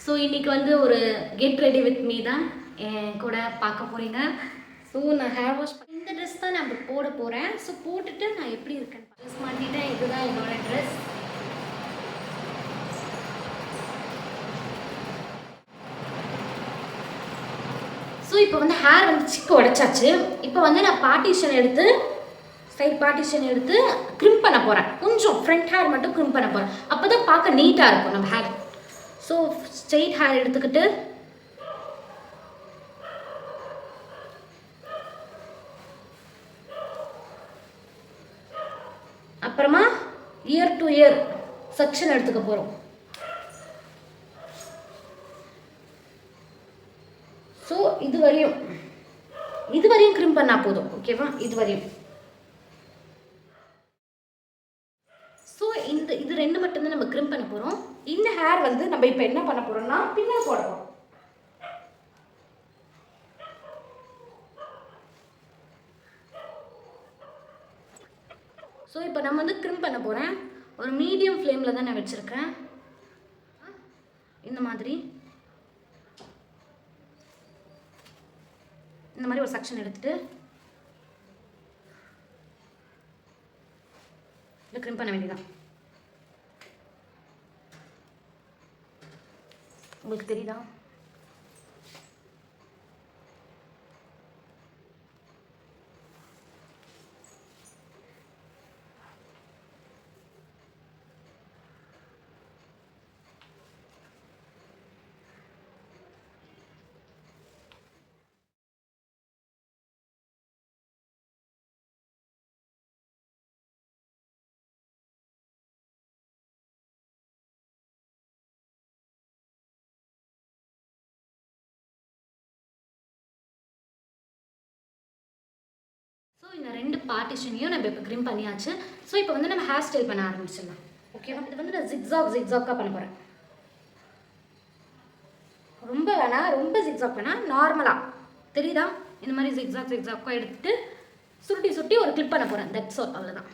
So இன்றைக்கி வந்து ஒரு கெட் ரெடி வித் மீ தான் என் கூட பார்க்க போகிறீங்க. ஸோ நான் ஹேர் வாஷ் இந்த ட்ரெஸ் தான் நான் போட போகிறேன். ஸோ போட்டுட்டு நான் எப்படி இருக்கேன் ட்ரெஸ் மாட்டிட்டேன். இதுதான் என்னோடய ட்ரெஸ். ஸோ இப்போ வந்து ஹேர் வந்து சிக்கு உடைச்சாச்சு. இப்போ வந்து நான் சைட் பார்ட்டிஷன் எடுத்து க்ரிம் பண்ண போகிறேன். கொஞ்சம் ஃப்ரண்ட் ஹேர் மட்டும் க்ரிம் பண்ண போகிறேன். அப்போ தான் பார்க்க நீட்டாக இருக்கும் நம்ம ஹேர். ஸோ ஸ்ட்ரெயிட் ஹேர் எடுத்துக்கிட்டு அப்புறமா இயர் டு இயர் செக்ஷன் எடுத்துக்க போகிறோம். ஸோ இது வரையும் க்ரிம் பண்ணால் போதும். ஓகேவா? இது வரையும். ஸோ இது ரெண்டு மட்டும்தான் நம்ம க்ரிம் பண்ண போகிறோம். இந்த ஹேர் வந்து நம்ம இப்போ என்ன பண்ண போகிறோம்னா பின்னால் போட போகிறோம். ஸோ இப்போ நம்ம வந்து க்ரிம் பண்ண போகிறேன். ஒரு மீடியம் ஃப்ளேமில் தான் நான் வச்சுருக்கேன். இந்த மாதிரி ஒரு செக்ஷன் எடுத்துகிட்டு இதை க்ரிம் பண்ண வேண்டியதான். உங்களுக்கு தெரியுதா? ஸோ இந்த ரெண்டு பார்ட்டிஷனையும் நம்ம இப்போ க்ரிம் பண்ணியாச்சு. ஸோ இப்போ வந்து நம்ம ஹேர் ஸ்டைல் பண்ண ஆரம்பிச்சிடலாம். ஓகேவா? இது வந்து நான் ஜிக்ஸாக்காக பண்ண போகிறேன். ரொம்ப வேணாம், ரொம்ப ஜிக்ஸாக் வேணாம், நார்மலாக தெரியுதா? இந்த மாதிரி ஜிக்ஸாக்காக எடுத்துகிட்டு சுருட்டி ஒரு கிளிப் பண்ண போகிறேன். தட்ஸ் ஆல், அவ்வளோதான்.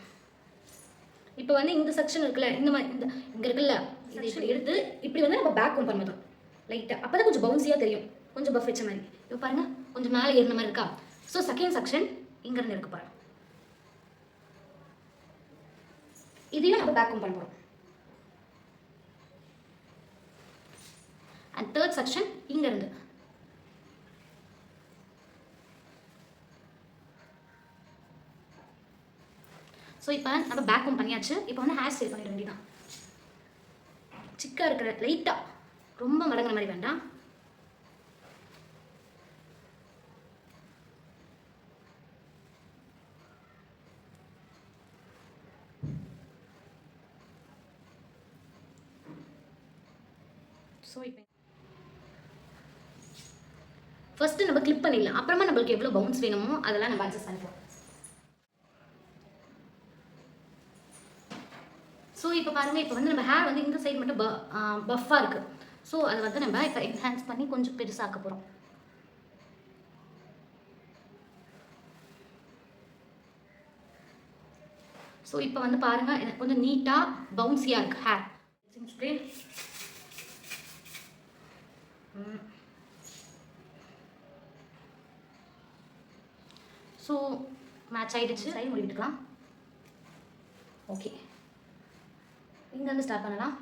இப்போ வந்து இந்த செக்ஷன் இருக்குல்ல, இந்த மாதிரி இங்கே இருக்குல்ல, இதை இப்படி எடுத்து இப்படி வந்து நம்ம பேக் கொண்டு பண்ணுறோம் லைட்டாக. அப்போ தான் கொஞ்சம் பவுன்ஸியாக தெரியும், கொஞ்சம் பஃப் வச்ச மாதிரி. இப்போ பாருங்கள், கொஞ்சம் மேலே ஏறின மாதிரி இருக்கா? ஸோ செகண்ட் செக்ஷன் இங்கேருந்து எடுக்க போகிறேன். இதையும் நம்ம பேக்கும் பண்ண போகிறோம். அண்ட் தேர்ட் செக்ஷன் இங்கேருந்து. ஸோ இப்போ நம்ம பேக்கும் பண்ணியாச்சு. இப்போ வந்து ஹேர் ஸ்டைல் பண்ணிட வேண்டியதான். சிக்காக இருக்கிற லைட்டாக, ரொம்ப மடங்குற மாதிரி வேண்டாம். ஸோ இப்போ ஃபஸ்ட்டு நம்ம கிளிப் பண்ணிடலாம். அப்புறமா நம்மளுக்கு எவ்வளோ பவுன்ஸ் வேணுமோ அதெல்லாம் நம்ம அட்ஜஸ்ட் பண்ணிக்கலாம். ஸோ இப்போ பாருங்கள், இப்போ வந்து நம்ம ஹேர் வந்து இந்த சைடு மட்டும் பஃப்பாக இருக்குது. ஸோ அதை வந்து நம்ம இப்போ என்ஹான்ஸ் பண்ணி கொஞ்சம் பெருசாக்க போகிறோம். ஸோ இப்போ வந்து பாருங்கள், எனக்கு கொஞ்சம் நீட்டாக பவுன்ஸியாக இருக்குது ஹேர். ஸ்ப்ரே ஸோ மேட்ச் ஆகிடுச்சு. சைடு முடிவிட்டுக்கலாம். ஓகே, இங்கேருந்து ஸ்டார்ட் பண்ணலாம்.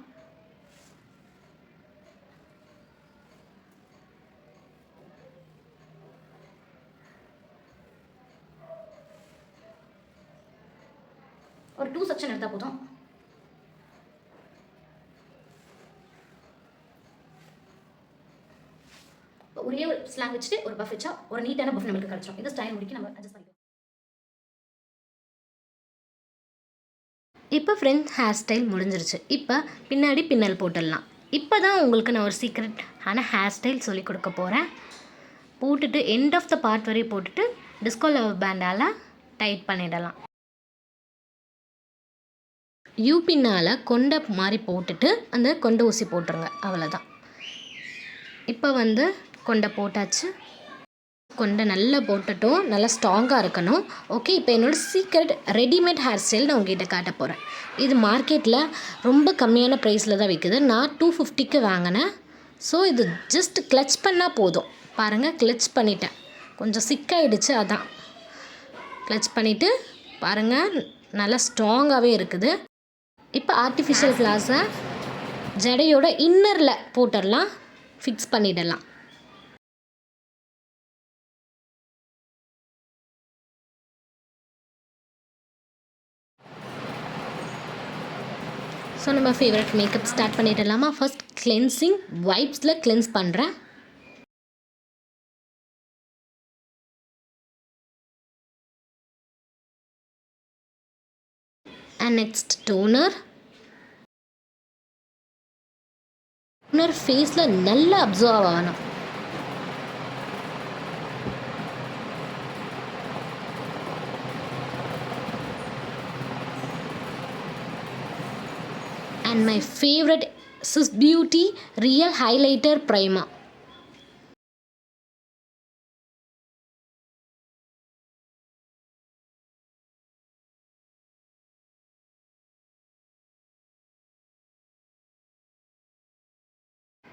ஒரு 2 செக்ஷன் எடுத்தால் போதும். ஒரே ஒரு ஸ்லாங் வச்சுட்டு ஒரு பஃப் வச்சா ஒரு நீட்டான பஃப் நம்மளுக்கு கிடைச்சோம். இந்த ஸ்டைல் முடிக்க நம்ம அட்ஜஸ்ட் பண்ணிக்கலாம். இப்போ ஃப்ரெண்ட்ஸ் ஹேர் ஸ்டைல் முடிஞ்சிருச்சு. இப்போ பின்னாடி பின்னல் போட்டுடலாம். இப்போ தான் உங்களுக்கு நான் ஒரு சீக்ரெட் ஹேர் ஸ்டைல் சொல்லி கொடுக்க போகிறேன். போட்டுட்டு எண்ட் ஆஃப் த பார்ட் வரையும் போட்டுட்டு டிஸ்கோ லவ் பேண்டால் டைட் பண்ணிடலாம். யூ பின்னால் கொண்டை மாதிரி போட்டுட்டு அந்த கொண்டை ஊசி போட்டுருங்க, அவ்வளோதான். இப்போ வந்து கொண்டை போட்டாச்சு. கொண்டை நல்லா போட்டுட்டோம், நல்லா ஸ்ட்ராங்காக இருக்கணும். ஓகே, இப்போ என்னோடய சீக்ரெட் ரெடிமேட் ஹேர் ஸ்டைல் நான் உங்ககிட்ட காட்ட போகிறேன். இது மார்க்கெட்டில் ரொம்ப கம்மியான ப்ரைஸில் தான் விற்குது. நான் 250க்கு வாங்கினேன். ஸோ இது ஜஸ்ட் கிளச் பண்ணால் போதும். பாருங்கள், கிளச் பண்ணிட்டேன். கொஞ்சம் சிக்காயிடுச்சு, அதான் கிளச் பண்ணிவிட்டு பாருங்கள் நல்லா ஸ்ட்ராங்காகவே இருக்குது. இப்போ ஆர்டிஃபிஷியல் ஃப்ளார்ஸை ஜடையோட இன்னரில் போட்டுடலாம், ஃபிக்ஸ் பண்ணிடலாம். ஸோ நம்ம ஃபேவரட் மேக்கப் ஸ்டார்ட் பண்ணிடலாமா? ஃபர்ஸ்ட் கிளென்சிங் வைப்ஸில் கிளென்ஸ் பண்ணுறேன். And next toner. டோனர் ஃபேஸில் நல்லா அப்சர்வ் ஆகணும். And my favorite Sis Beauty Real Highlighter Primer.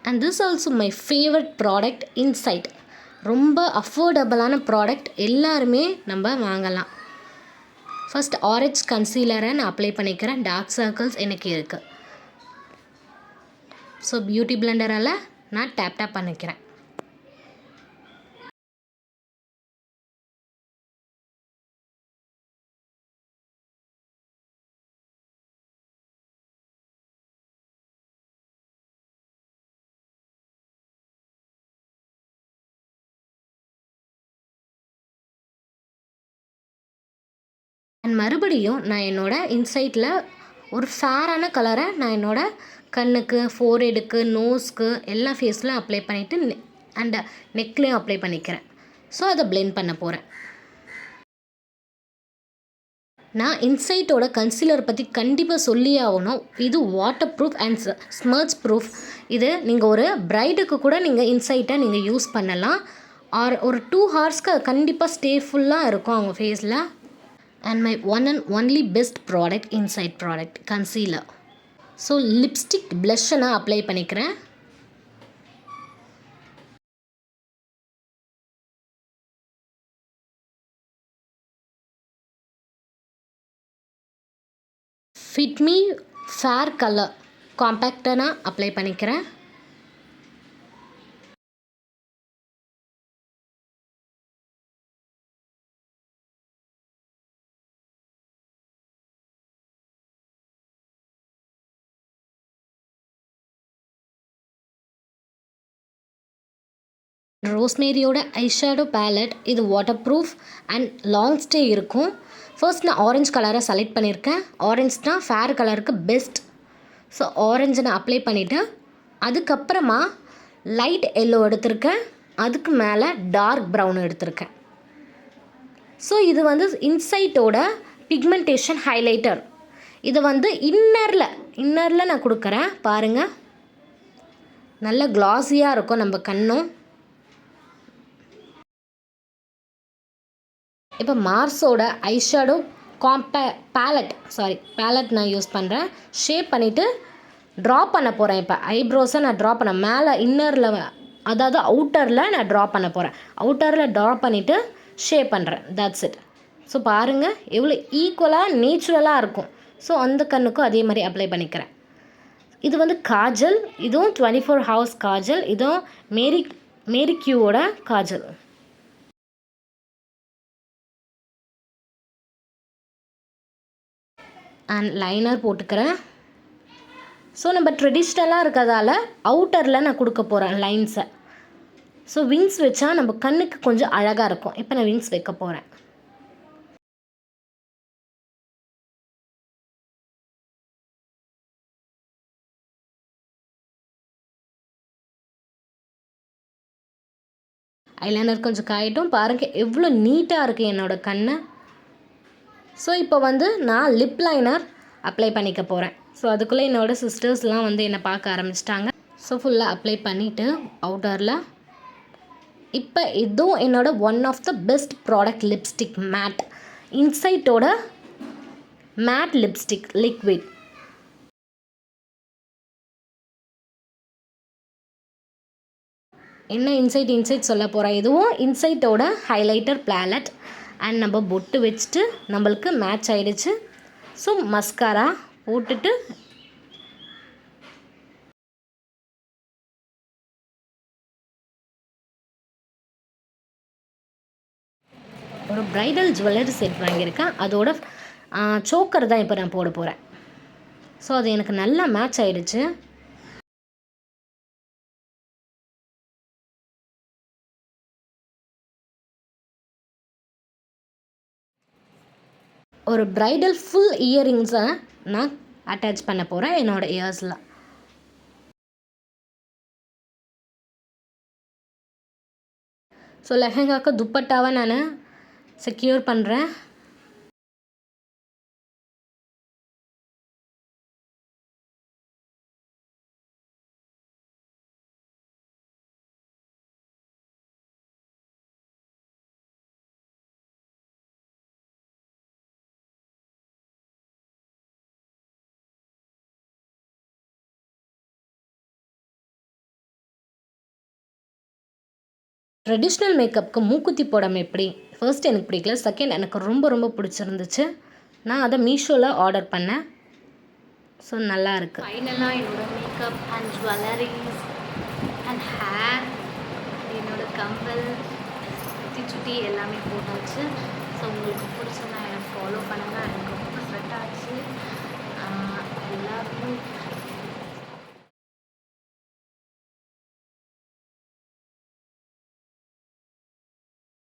And this also my favorite product Insight. ரொம்ப அஃபோர்டபுளான ப்ராடக்ட், எல்லாருமே நம்ம வாங்கலாம். ஃபர்ஸ்ட் ஆரஞ்ச் கன்சீலரை நான் அப்ளை பண்ணிக்கிறேன். டார்க் சர்க்கிள்ஸ் எனக்கு இருக்குது. ஸோ பியூட்டி பிளெண்டரால் நான் டேப் பண்ணிக்கிறேன். அண்ட் மறுபடியும் நான் என்னோடய இன்சைட்டில் ஒரு ஃபேரான கலரை நான் என்னோடய கண்ணுக்கு, ஃபோர்ஹெடுக்கு, நோஸ்க்கு, எல்லா ஃபேஸ்லையும் அப்ளை பண்ணிவிட்டு அண்ட் நெக்லேயும் அப்ளை பண்ணிக்கிறேன். ஸோ அதை பிளெண்ட் பண்ண போகிறேன். நான் இன்சைட்டோட கன்சீலர் பற்றி கண்டிப்பாக சொல்லியே ஆகணும். இது waterproof and smudge proof. இது நீங்கள் ஒரு பிரைடுக்கு கூட நீங்கள் இன்சைட்டை நீங்கள் யூஸ் பண்ணலாம். ஆர் ஒரு 2 ஹவர்ஸ்க்கு அது கண்டிப்பாக ஸ்டே ஃபுல்லாக இருக்கும் அவங்க ஃபேஸில். And my one and only best product Insight product concealer. So lipstick ப்ளஷ்ஷை நான் அப்ளை பண்ணிக்கிறேன். ஃபிட் மீ ஃபேர் கலர் காம்பேக்டை நான் அப்ளை பண்ணிக்கிறேன். ரோஸ்மேரியோட ஐஷேடோ பேலட். இது waterproof and long stay இருக்கும். ஃபர்ஸ்ட் நான் ஆரஞ்சு கலரை செலக்ட் பண்ணியிருக்கேன். ஆரஞ்சுனா ஃபேர் கலருக்கு பெஸ்ட். ஸோ ஆரஞ்சை நான் அப்ளை பண்ணிவிட்டு அதுக்கப்புறமா லைட் எல்லோ எடுத்திருக்கேன். அதுக்கு மேலே டார்க் ப்ரௌன் எடுத்திருக்கேன். ஸோ இது வந்து இன்சைட்டோட பிக்மெண்டேஷன் ஹைலைட்டர். இதை வந்து இன்னரில் நான் கொடுக்குறேன். பாருங்கள், நல்ல க்ளாஸியாக இருக்கும் நம்ம கண்ணும். இப்போ மார்ஸோட ஐஷேடோ பேலட் நான் யூஸ் பண்ணுறேன். ஷேப் பண்ணிவிட்டு ட்ரா பண்ண போகிறேன். இப்போ ஐப்ரோஸை நான் ட்ரா பண்ண மேலே இன்னரில், அதாவது அவுட்டரில் நான் ட்ரா பண்ண போகிறேன். அவுட்டரில் ட்ரா பண்ணிவிட்டு ஷேப் பண்ணுறேன். That's it. ஸோ பாருங்கள் எவ்வளோ ஈக்குவலாக நேச்சுரலாக இருக்கும். ஸோ அந்த கண்ணுக்கும் அதே மாதிரி அப்ளை பண்ணிக்கிறேன். இது வந்து காஜல். இதுவும் 24 ஹவர்ஸ் காஜல். இதுவும் மேரி கியூவோட காஜல். அண்ட் லைனர் போட்டுக்கிறேன். ஸோ நம்ம ட்ரெடிஷ்னலாக இருக்கிறதால அவுட்டரில் நான் கொடுக்க போகிறேன் லைன்ஸை. ஸோ விங்ஸ் வச்சா நம்ம கண்ணுக்கு கொஞ்சம் அழகாக இருக்கும். இப்போ நான் விங்ஸ் வைக்க போகிறேன். ஐலைனர் கொஞ்சம் காயட்டும். பாருங்கள் எவ்வளோ நீட்டாக இருக்குது என்னோடய கண்ணு. ஸோ இப்போ வந்து நான் லிப் லைனர் அப்ளை பண்ணிக்க போகிறேன். ஸோ அதுக்குள்ளே என்னோடய சிஸ்டர்ஸ்லாம் வந்து என்னை பார்க்க ஆரம்பிச்சிட்டாங்க. ஸோ ஃபுல்லாக அப்ளை பண்ணிவிட்டு அவுட்டரில் இப்போ இதுவும் என்னோட one of the best product lipstick matte. இன்சைட்டோட மேட் லிப்ஸ்டிக் லிக்விட். என்ன இன்சைட் சொல்ல போகிறேன். இதுவும் இன்சைட்டோட ஹைலைட்டர் பேலட். அண்ட் நம்ம பொட்டு வச்சுட்டு நம்மளுக்கு மேட்ச் ஆகிடுச்சு. ஸோ மஸ்காரா போட்டுட்டு ஒரு ப்ரைடல் ஜுவல்லரி செட் வாங்கியிருக்கேன். அதோட சோக்கர் தான் இப்போ நான் போட போகிறேன். ஸோ அது எனக்கு நல்லா மேட்ச் ஆகிடுச்சு. ஒரு ப்ரைடல் ஃபுல் இயரிங்ஸை நான் அட்டாச் பண்ண போகிறேன் என்னோடய இயர்ஸில். ஸோ லெஹங்காக்கு துப்பட்டாவை நான் செக்யூர் பண்ணுறேன். ட்ரெடிஷ்னல் மேக்கப்புக்கு மூக்குத்தி போடாமல் எப்படி? ஃபர்ஸ்ட் எனக்கு பிடிக்கல, செகண்ட் எனக்கு ரொம்ப ரொம்ப பிடிச்சிருந்துச்சு. நான் அதை மீஷோவில் ஆர்டர் பண்ணேன். ஸோ நல்லா இருக்குது. ஃபைனலாக என்னோடய makeup and jewelleries and hair, என்னோடய கம்பல், சுட்டி எல்லாமே போட்டாச்சு. ஸோ உங்களுக்கு பிடிச்சா எனக்கு ஃபாலோ பண்ணுங்கள். எனக்கு ரொம்ப செட் ஆச்சு. எல்லாருக்கும்